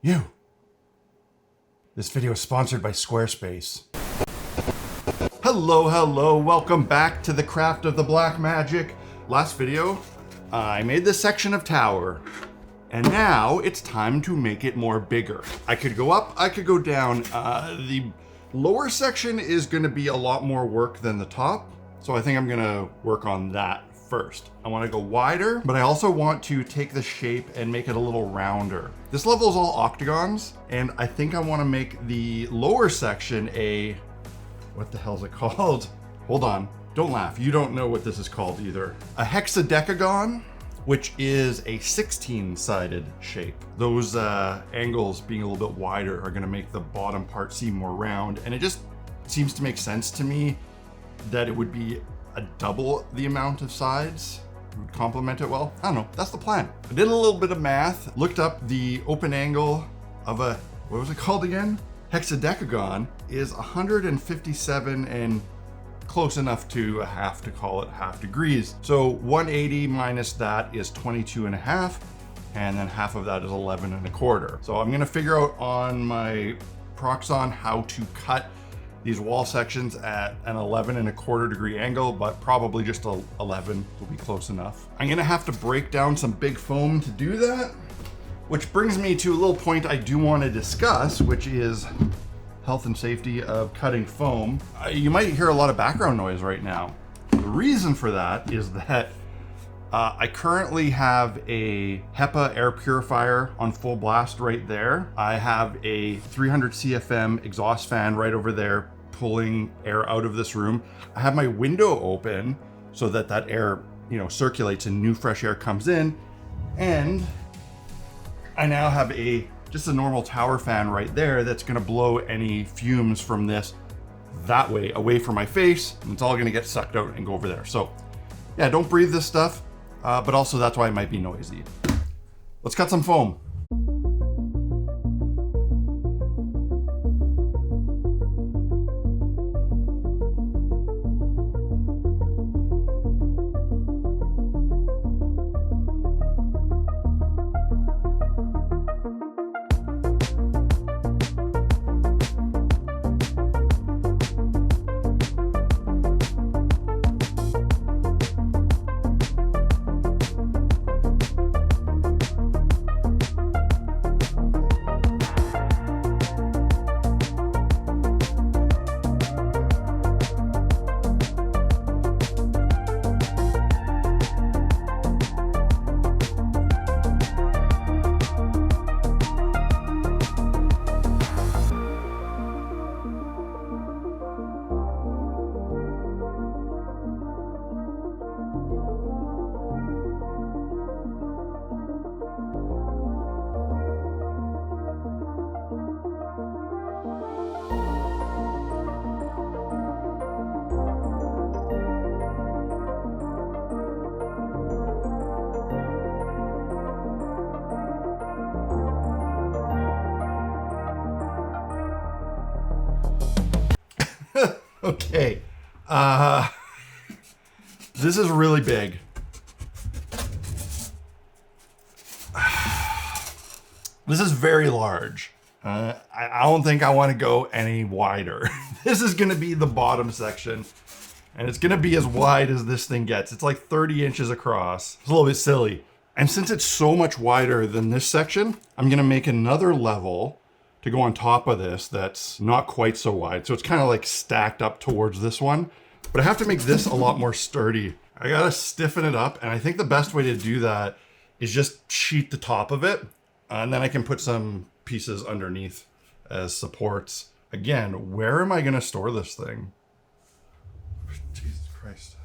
You. This video is sponsored by Squarespace. Hello, welcome back to the craft of the black magic. Last video, I made this section of tower, and now it's time to make it more bigger. I could go up, I could go down. The lower section is gonna be a lot more work than the top, so I think I'm gonna work on that first. I wanna go wider, but I also want to take the shape and make it a little rounder. This level is all octagons, and I think I wanna make the lower section what the hell is it called? Hold on, don't laugh. You don't know what this is called either. A hexadecagon, which is a 16-sided shape. Those angles being a little bit wider are gonna make the bottom part seem more round, and it just seems to make sense to me that it would be a double the amount of sides. It would complement it well. I don't know, that's the plan. I did a little bit of math, looked up the open angle of what was it called again? Hexadecagon is 157 and close enough to call it half degrees. So 180 minus that is 22 and a half, and then half of that is 11 and a quarter. So I'm gonna figure out on my Proxon how to cut these wall sections at an 11 and a quarter degree angle, but probably just 11 will be close enough. I'm gonna have to break down some big foam to do that, which brings me to a little point I do want to discuss, which is health and safety of cutting foam. You might hear a lot of background noise right now. The reason for that is that I currently have a HEPA air purifier on full blast right there. I have a 300 CFM exhaust fan right over there pulling air out of this room. I have my window open so that that air, circulates and new fresh air comes in. And I now have just a normal tower fan right there that's gonna blow any fumes from this that way, away from my face, and it's all gonna get sucked out and go over there. So yeah, don't breathe this stuff. But also that's why it might be noisy. Let's cut some foam. Okay, this is really big. This is very large. I don't think I want to go any wider. This is gonna be the bottom section, and it's gonna be as wide as this thing gets. It's like 30 inches across. It's a little bit silly. And since it's so much wider than this section, I'm gonna make another level to go on top of this that's not quite so wide. So it's kind of like stacked up towards this one, but I have to make this a lot more sturdy. I gotta stiffen it up, and I think the best way to do that is just sheet the top of it, and then I can put some pieces underneath as supports. Again, where am I gonna store this thing? Jesus Christ.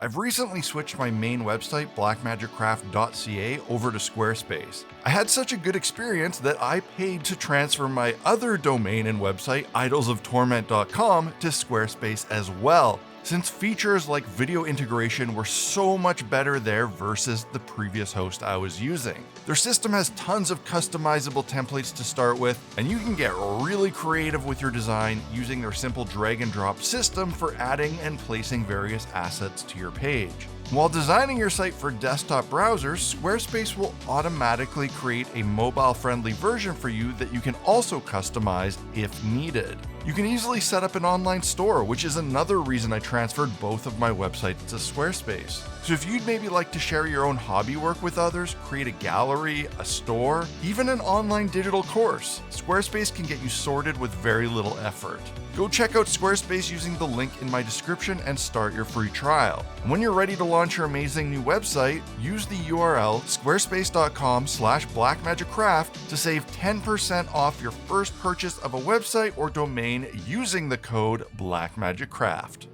I've recently switched my main website, blackmagiccraft.ca, over to Squarespace. I had such a good experience that I paid to transfer my other domain and website, idolsoftorment.com, to Squarespace as well, since features like video integration were so much better there versus the previous host I was using. Their system has tons of customizable templates to start with, and you can get really creative with your design using their simple drag and drop system for adding and placing various assets to your page. While designing your site for desktop browsers, Squarespace will automatically create a mobile-friendly version for you that you can also customize if needed. You can easily set up an online store, which is another reason I transferred both of my websites to Squarespace. So if you'd maybe like to share your own hobby work with others, create a gallery, a store, even an online digital course, Squarespace can get you sorted with very little effort. Go check out Squarespace using the link in my description and start your free trial. And when you're ready to launch your amazing new website, use the URL squarespace.com/blackmagiccraft to save 10% off your first purchase of a website or domain using the code blackmagiccraft.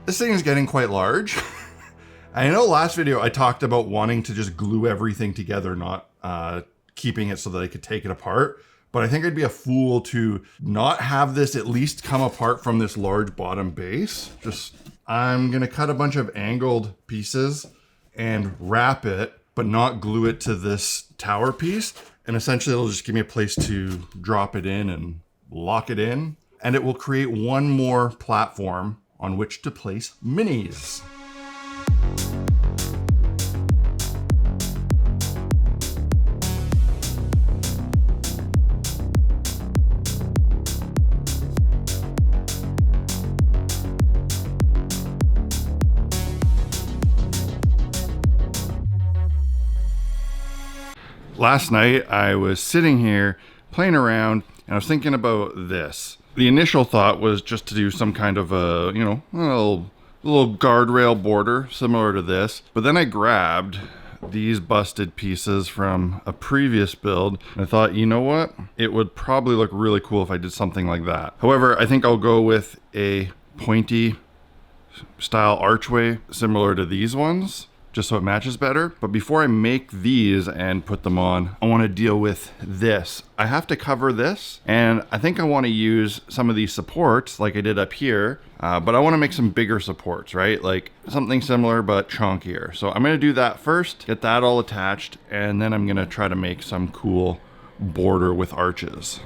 This thing is getting quite large. I know last video I talked about wanting to just glue everything together, not keeping it so that I could take it apart. But I think I'd be a fool to not have this at least come apart from this large bottom base. I'm gonna cut a bunch of angled pieces and wrap it, but not glue it to this tower piece. And essentially it'll just give me a place to drop it in and lock it in. And it will create one more platform on which to place minis. Last night I was sitting here playing around and I was thinking about this. The initial thought was just to do some kind of a, little guardrail border similar to this. But then I grabbed these busted pieces from a previous build and I thought, you know what? It would probably look really cool if I did something like that. However, I think I'll go with a pointy style archway similar to these ones. just so it matches better. But before I make these and put them on, I want to deal with this. I have to cover this, and I think I want to use some of these supports like I did up here, but I want to make some bigger supports, right? Like something similar but chunkier. So I'm going to do that first, get that all attached, and then I'm going to try to make some cool border with arches.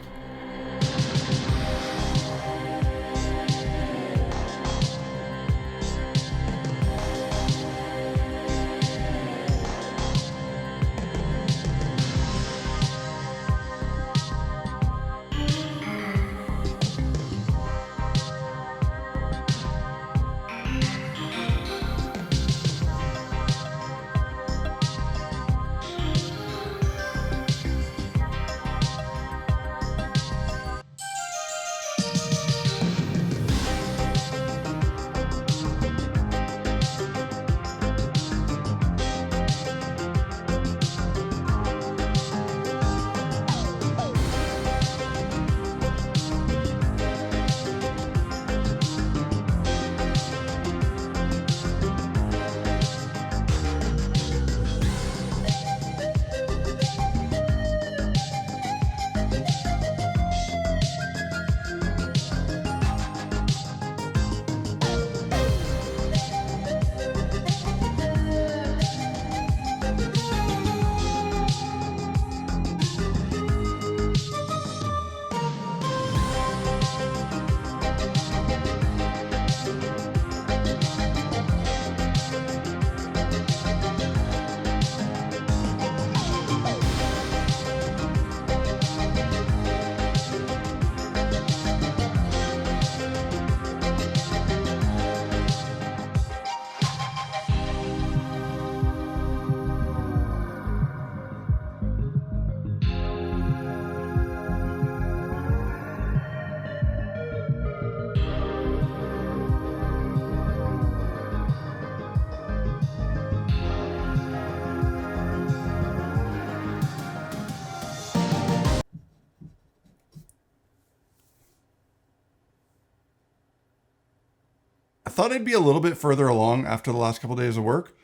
I thought I'd be a little bit further along after the last couple of days of work,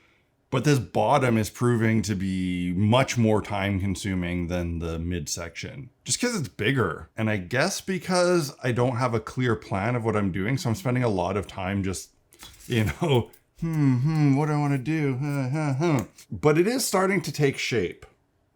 but this bottom is proving to be much more time consuming than the midsection, just because it's bigger. And I guess because I don't have a clear plan of what I'm doing, so I'm spending a lot of time just, you know, what do I want to do? But it is starting to take shape.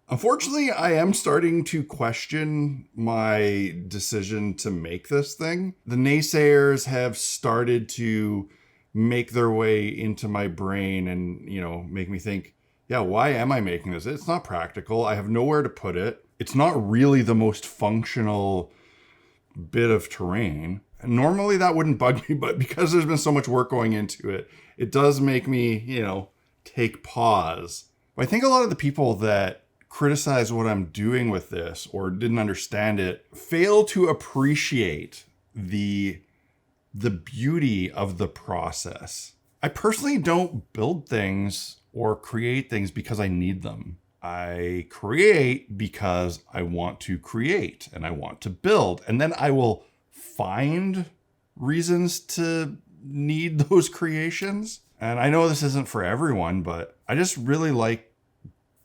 Unfortunately, I am starting to question my decision to make this thing. The naysayers have started to make their way into my brain and, you know, make me think, yeah, why am I making this? It's not practical. I have nowhere to put it. It's not really the most functional bit of terrain. And normally that wouldn't bug me, but because there's been so much work going into it, it does make me, you know, take pause. But I think a lot of the people that criticize what I'm doing with this or didn't understand it fail to appreciate the beauty of the process. I personally don't build things or create things because I need them. I create because I want to create and I want to build, and then I will find reasons to need those creations. And I know this isn't for everyone, but I just really like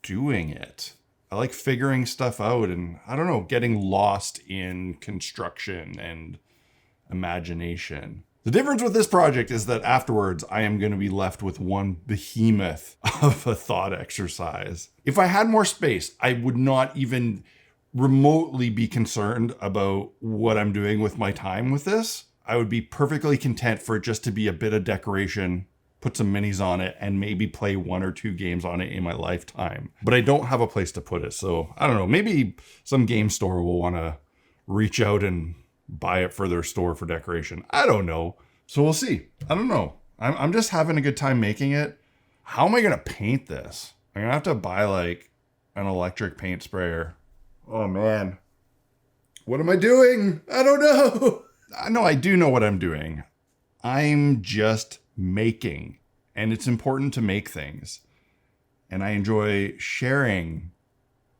doing it. I like figuring stuff out and, I don't know, getting lost in construction and imagination. The difference with this project is that afterwards I am going to be left with one behemoth of a thought exercise. If I had more space, I would not even remotely be concerned about what I'm doing with my time with this. I would be perfectly content for it just to be a bit of decoration, put some minis on it, and maybe play 1 or 2 games on it in my lifetime. But I don't have a place to put it. So I don't know, maybe some game store will want to reach out and buy it for their store for decoration. I don't know. So we'll see. I don't know. I'm just having a good time making it. How am I going to paint this? I'm going to have to buy like an electric paint sprayer. Oh man. What am I doing? I don't know. No, I do know what I'm doing. I'm just making, and it's important to make things. And I enjoy sharing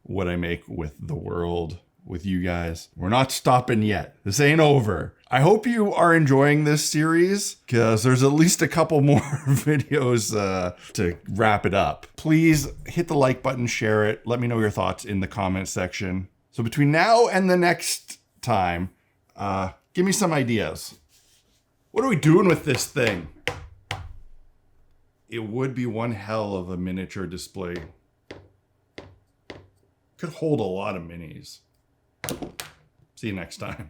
what I make with the world, with you guys. We're not stopping yet. This ain't over. I hope you are enjoying this series because there's at least a couple more videos to wrap it up. Please hit the like button, share it. Let me know your thoughts in the comment section. So between now and the next time, give me some ideas. What are we doing with this thing? It would be one hell of a miniature display. Could hold a lot of minis. See you next time.